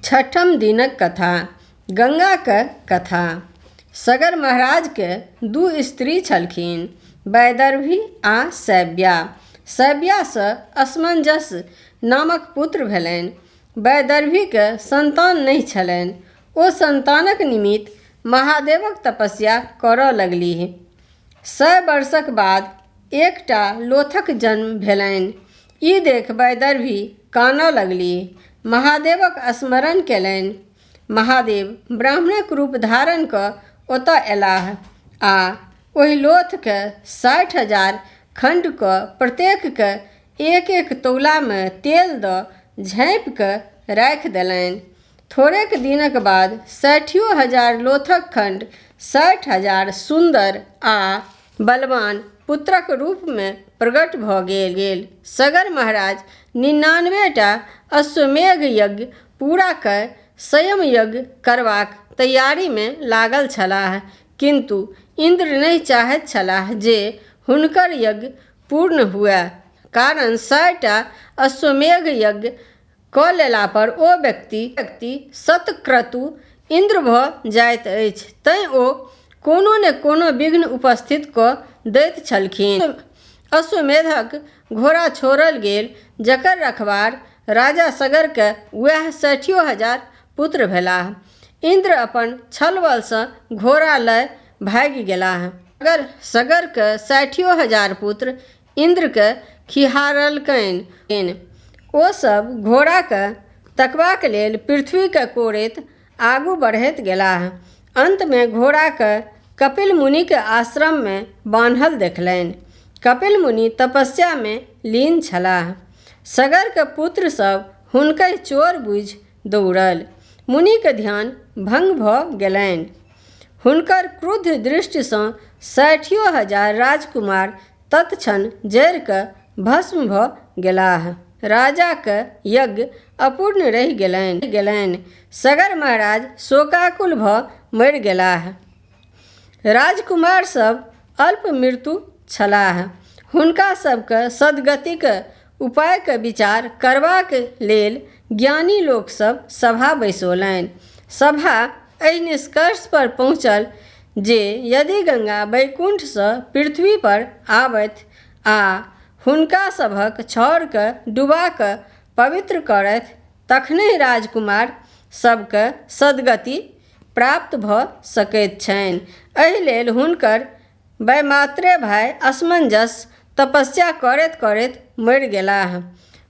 छठम दिनक कथा। गंगाक कथा। सगर महाराज के दू स्त्री छलखिन, वैदर्भी आ शैव्या। शैव्यासँ असमंजस नामक पुत्र भेलनि। वैदर्भीके संतान नहि छलनि। ओ संतानक निमित्त महादेवक तपस्या करऽ लगलीह। 100 वर्षक बाद एकटा लोथक जन्म भेलनि। ई देख वैदर्भी कानऽ लगलीह। महादेवक स्मरण केलनि। महादेव ब्राह्मणक रूप धारण कऽ ओतऽ अयलाह आ ओहि लोथके 60,000 खण्ड कऽ प्रत्येकके एक एक तौलामे तेल दऽ झाँपि कऽ राखि देलनि। थोड़ेक दिनक बाद 60,000 लोथक खण्ड 60,000 सुन्दर आ बलवान पुत्रक रूपमे प्रकट भऽ गेल। सगर महाराज 99टा अश्वमेध यज्ञ पूरा कऽ स्वयं यज्ञ करबाक तैयारीमे लागल छलाह, किन्तु इन्द्र नहि चाहैत छलाह जे हुनकर यज्ञ पूर्ण हुअए, कारण 100टा अश्वमेध यज्ञ कऽ लेला पर ओ व्यक्ति शतक्रतु इन्द्र भऽ जाइत अछि। तैँ ओ कोनो ने कोनो विघ्न उपस्थित कऽ दैत छलखिन। अश्वमेधक घोड़ा छोड़ल गेल, जकर रखवार राजा सगरके वएह 60,000 पुत्र भेलाह। इन्द्र अपन छल बलसँ घोड़ा लऽ भागि गेलाह। सगरके 60,000 पुत्र इन्द्रके खिहारलकनि। ओ सब घोड़ाके तकबाक लेल पृथ्वीके कोड़ैत आगू बढ़ैत गेलाह। अंतमे घोड़ाके कपिल मुनिके आश्रममे बान्हल देखलनि। कपिल मुनि तपस्यामे लीन छलाह। सगरके पुत्र सब हुनकर चोर बुझि दौड़ल। मुनिके ध्यान भंग भऽ गेलनि। हुनकर क्रुद्ध दृष्टिसँ 60,000 राजकुमार तत्क्षण जरि कऽ भस्म भऽ गेलाह। राजाके यज्ञ अपूर्ण रहि गेलनि। सगर महाराज शोकाकुल भऽ मरि गेलाह। राजकुमार सब अल्प मृत्यु छलाह। हुनका सबके सद्गतिके उपायके विचार करबाक लेल ज्ञानी लोकसब सभा बैसौलनि। सभा एहि निष्कर्ष पर पहुँचल जे यदि गंगा वैकुण्ठसँ पृथ्वी पर आबथि आ हुनका सभक छाउरके डुबा कऽ पवित्र करथि, तखनहि राजकुमार सबके सद्गति प्राप्त भऽ सकैत छनि। एहि लेल हुनकर वैमात्रेय भाय असमंजस तपस्या करैत करैत मरि गेलाह।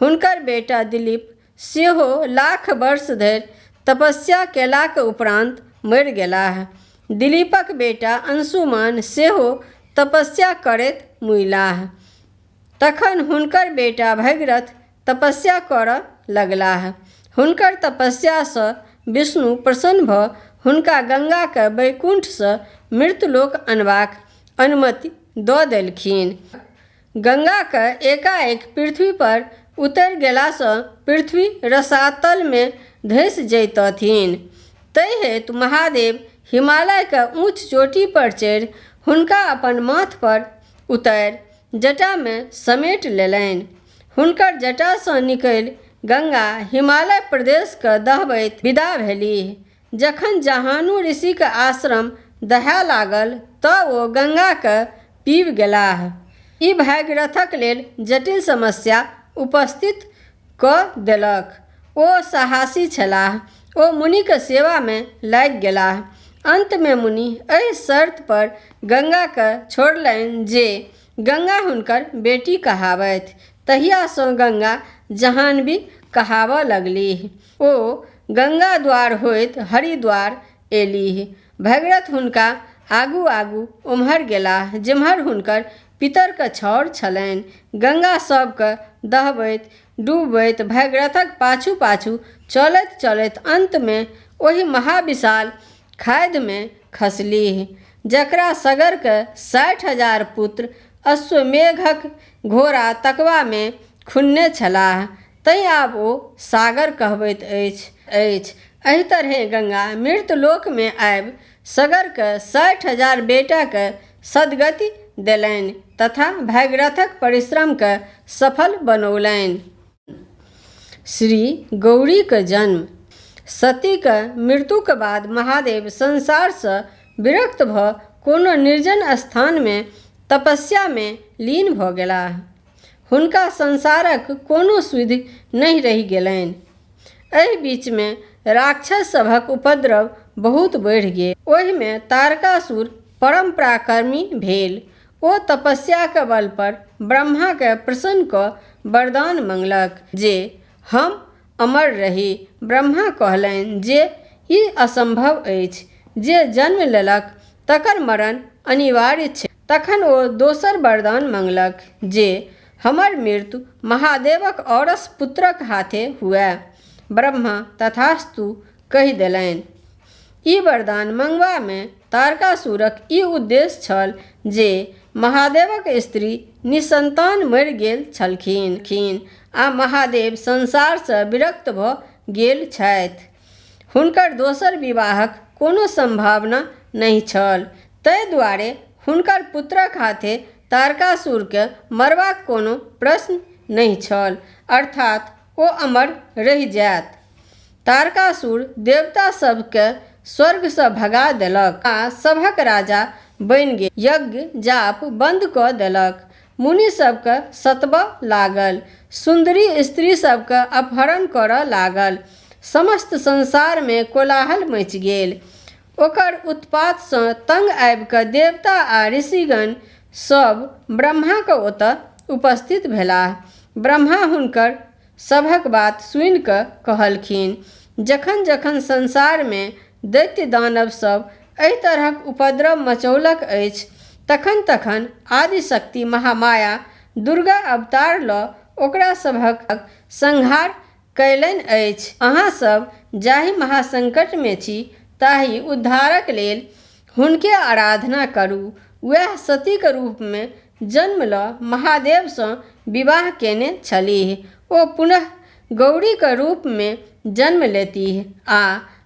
हुनकर बेटा दिलीप सेहो लाख वर्ष धरि तपस्या केलाक उपरान्त मरि गेलाह। दिलीपक बेटा अंशुमान सेहो तपस्या करैत मुइलाह। तखन हुनकर बेटा भगीरथ तपस्या करऽ लगलाह। हुनकर तपस्यासँ विष्णु प्रसन्न भऽ हुनका गंगाके वैकुण्ठसँ मृतलोक अनबाक अनुमति दऽ देलखिन। गंगाके एकाएक पृथ्वी पर उतरि गेलासँ पृथ्वी रसातलमे धँसि जैतथिन। ताहि हेतु महादेव हिमालयके ऊँच चोटी पर चढ़ि हुनका अपन माथ पर उतारि जटामे समेटि लेलनि। हुनकर जटासँ निकलि गंगा हिमालय प्रदेशके दहबैत विदा भेलीह। जखन जहानु ऋषिके आश्रम दहाय लागल तऽ ओ गंगाके पीबि गेलाह। ई भागीरथक लेल जटिल समस्या उपस्थित कऽ देलक। ओ साहसी छलाह। ओ मुनिके सेवामे लागि गेलाह। अंतमे मुनि एहि शर्त पर गंगाके छोड़लनि जे गंगा हुनकर बेटी कहावथि। तहियासँ गंगा जहानवी कहाबऽ लगलीह। ओ गंगा द्वार होइत हरिद्वार एलीह। भगीरथ हुनका आगू आगू ओम्हर गेलाह जेम्हर हुनकर पितरके छाउर छलनि। गंगा सबके दहबैत डुबबैत भगीरथक पाछू पाछू चलैत चलैत अंतमे ओहि महाविशाल खाधिमे खसलीह, जकरा सगरके 60,000 पुत्र अश्वमेघक घोड़ा तकबामे खुन्ने छलाह। तैँ आब ओ सागर कहबैत अछि। एहि तरहेँ गंगा मृतलोकमे आबि सगरके 60,000 बेटाके सद्गति देलनि तथा भागीरथक परिश्रमके सफल बनौलनि। श्री गौरीके जन्म। सतीक मृत्युक बाद महादेव संसार से विरक्त भ कोनो निर्जन स्थान में तपस्या में लीन भ गेलाह। हुनका संसारक कोनो सुधि नहीं रहि गेलनि। एहि बीच में राक्षस सभक उपद्रव बहुत बढ़ि गेल। ओहि में तारकासुर परम पराक्रमी भेल। ओ तपस्या के बल पर ब्रह्मा के प्रसन्न कऽ वरदान मंगलक जे हम अमर रही। ब्रह्मा कहलनि जे ई असंभव अछि, जे जन्म लेलक तकर मरण अनिवार्य छै। तखन ओ दोसर वरदान मंगलक जे हमर मृत्यु महादेवक औरस पुत्रक हाथे हुए। ब्रह्मा तथास्तु कहि देलनि। ई वरदान मंगबा में तारकासुरक ई उद्देश्य छल जे महादेवक स्त्री निसंतान मरि गेल छलखिन आ महादेव संसार से विरक्त भ गेल छथि। हुनकर दोसर विवाहक कोनो संभावना नहीं छल। ताहि दुआरे हुनकर पुत्रक हाथे तारकासुरके मरबाक कोनो प्रश्न नहीं छल, अर्थात ओ अमर रहि जायत। तारकासुर देवता सबके स्वर्ग से भगा देलक आ सभक राजा बनि गेल। यज्ञ जाप बंद कऽ देलक। मुनि सबके सतबऽ लागल। सुंदरी स्त्री सबके अपहरण करऽ लागल। समस्त संसार में कोलाहल मचि गेल। ओकर उत्पात सँ तंग आबि कऽ देवता आ ऋषिगण सब ब्रह्मा के ओतऽ उपस्थित भेलाह। ब्रह्मा हुनकर सभक बात सुनि कऽ कहलखिन, जखन जखन संसार में दैत्य दानव सब एहि तरहक उपद्रव मचौलक अछि, तखन तखन आदिशक्ति महामाया दुर्गा अवतार लऽ ओकरा सभक संहार कयलनि अछि। अहाँ सब जाहि महासंकट में छी ताहि उद्धारक लेल हुनके आराधना करू। वएह सती के रूप में जन्म लऽ महादेव सँ विवाह केने छलीह। ओ पुनः गौरी के रूप में जन्म लेतीह आ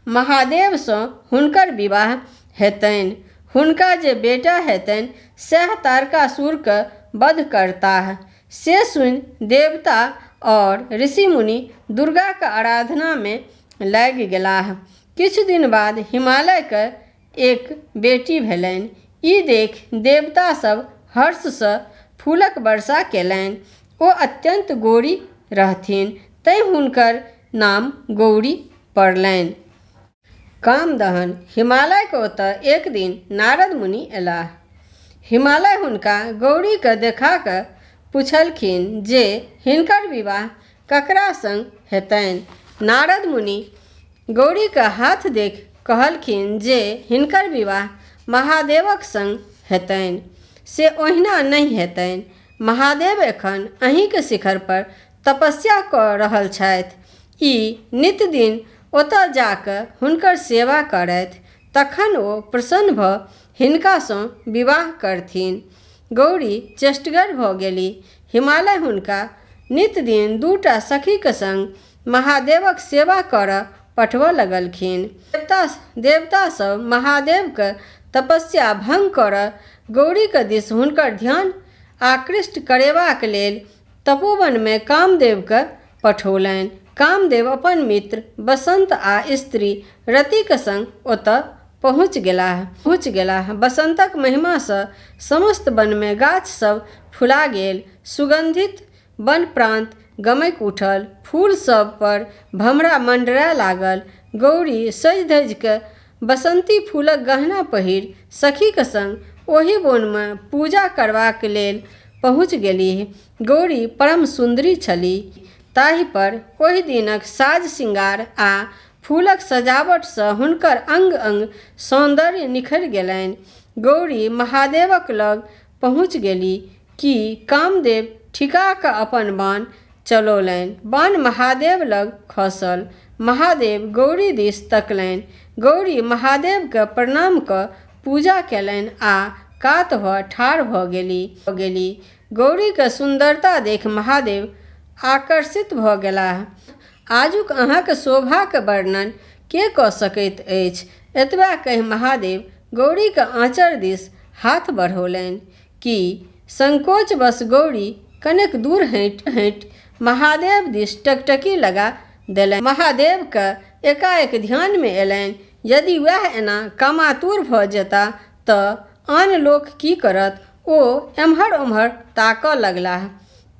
महादेव सँ हुनकर विवाह हेतनि। हुनका जे बेटा हेतनि सएह तारकासुर के वध करताह। से सुनि देवता और ऋषि मुनि दुर्गा के आराधना में लागि गेलाह। किछु दिन बाद हिमालय के एक बेटी भेलनि। ई देख देवता सब हर्ष सँ फूलक वर्षा केलनि। ओ अत्यंत गोरी रहथिन, तैं हुनकर नाम गौरी पड़लनि। कामदहन हिमालय के ओतऽ एक दिन नारद मुनि अयलाह। हिमालय हुनका गौरी के देखा कऽ पुछलखिन जे हिनकर विवाह ककरा संग हेतनि। नारद मुनि गौरी के हाथ देख कहलखिन जे हिनकर विवाह महादेवक संग हेतनि। से ओहिना नहीं हेतनि। महादेव एखन अहीं के शिखर पर तपस्या कऽ रहल छथि। ई नित दिन ओतऽ जाकऽ हुनकर सेवा करथि, तखन ओ प्रसन्न भऽ हिनका सँ विवाह करथिन। गौरी चेष्टगर भऽ गेली। हिमालय हुनका नित दिन 2टा सखीक संग महादेवक सेवा करऽ पठबऽ लगलखिन। देवता सब महादेव के तपस्या भंग करऽ गौरी के दिस हुनकर ध्यान आकृष्ट करेबाक लेल तपोवन में कामदेव के पठौलनि। कामदेव अपन मित्र बसंत आ स्त्री रति के संग ओतऽ पहुँच गेलाह। बसंतक महिमा सँ समस्त वन में गाछ सब फुला गेल। सुगंधित वन प्रांत गमकि उठल। फूल सब पर भमरा मंडराय लागल। गौरी सजि धजि कऽ बसंती फूलक गहना पहिर सखी के संग ओहि वन में पूजा करबाक लेल पहुँच गेलीह। गौरी परम सुंदरी छलीह। ताहि पर ओहि दिनक साज श्रृंगार आ फूलक सजावट सँ हुनकर अंग अंग सौंदर्य निखरि गेलनि। गौरी महादेवक लग पहुँच गेली कि कामदेव ठिका कऽ अपन बाण चलौलनि। बाण महादेव लग खसल। महादेव गौरी दिस तकलनि। गौरी महादेव के प्रणाम कऽ पूजा केलनि आ कात भऽ ठाढ़ भऽ गेली। गौरी के सुंदरता देख महादेव आकर्षित भऽ गेलाह। आजुक अहाँके शोभाके वर्णन के कऽ सकैत अछि। एतबा कहि महादेव गौरी के आँचर दिस हाथ बढ़ौलनि कि संकोचवश गौरी कनेक दूर हटि महादेव दिस टकटकी लगा देलनि। महादेव के एकाएक ध्यान में अयलनि, यदि वह एना कामातुर भऽ जेता तऽ आन लोक की करत। ओ एम्हर ओम्हर ताकऽ लगलाह,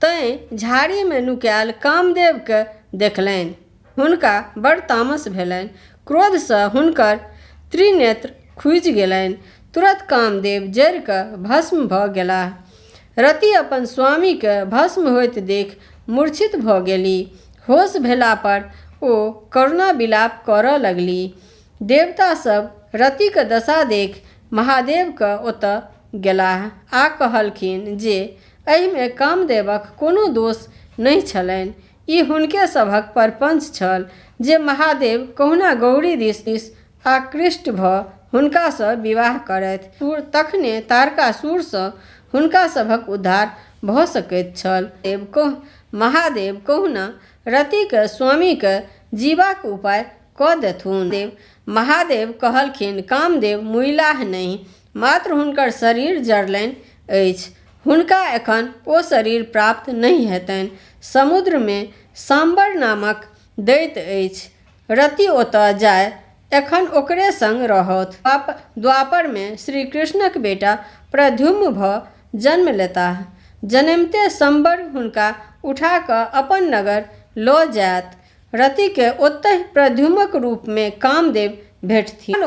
तैँ झाड़ीमे नुकायल कामदेवके देखलनि। हुनका बड़ तामस भेलनि, क्रोधसँ हुनकर त्रिनेत्र खुजि गेलनि। तुरत कामदेव जरि कऽ भस्म भऽ गेलाह। रति अपन स्वामीके भस्म होइत देख मूर्छित भऽ गेली। होश भेला पर ओ करुणा विलाप करऽ लगली। देवता सब रतिके दशा देख महादेवके ओतऽ गेलाह आ कहलखिन जे एहिमे कामदेवक कोनो दोष नहि छलनि। ई हुनके सभक परपंच छल जे महादेव कहुना गौरी दिस आकृष्ट भऽ हुनकासँ विवाह करथि। तखने तारकासुरसँ हुनका सभक उद्धार भऽ सकैत छल। महादेव कहुना रतिके स्वामीके जीबाक उपाय कऽ देथुन। महादेव कहलखिन कामदेव मुइलाह नहि, मात्र हुनकर शरीर जरलनि अछि। हुनका एखन ओ शरीर प्राप्त नहि हेतनि। समुद्रमे सांबर नामक दैत्य अछि, रति ओतऽ जाय एखन ओकरे संग रहत। द्वापरमे श्री कृष्णक बेटा प्रद्युम्न भऽ जन्म लेताह। जन्मते सांबर हुनका उठा कऽ अपन नगर लऽ जायत। रतिके ओतहि प्रद्युम्नक रूपमे कामदेव भेटथिन।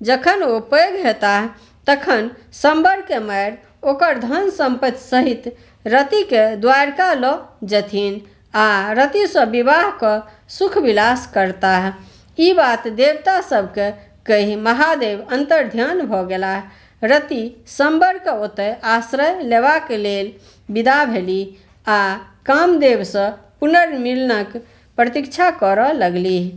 जखन ओ पैघ हेताह तखन सांबरके मारि ओकर धन संपत्ति सहित रतिके द्वारिका लऽ जेथिन आ रतिसँ विवाह कऽ सुख विलास करताह। ई बात देवता सबके कहि महादेव अंतर्ध्यान भऽ गेलाह। रति सांबरके ओतय आश्रय लेबाक लेल विदा भेलीह आ कामदेवसँ पुनर्मिलनक प्रतीक्षा करऽ लगलीह।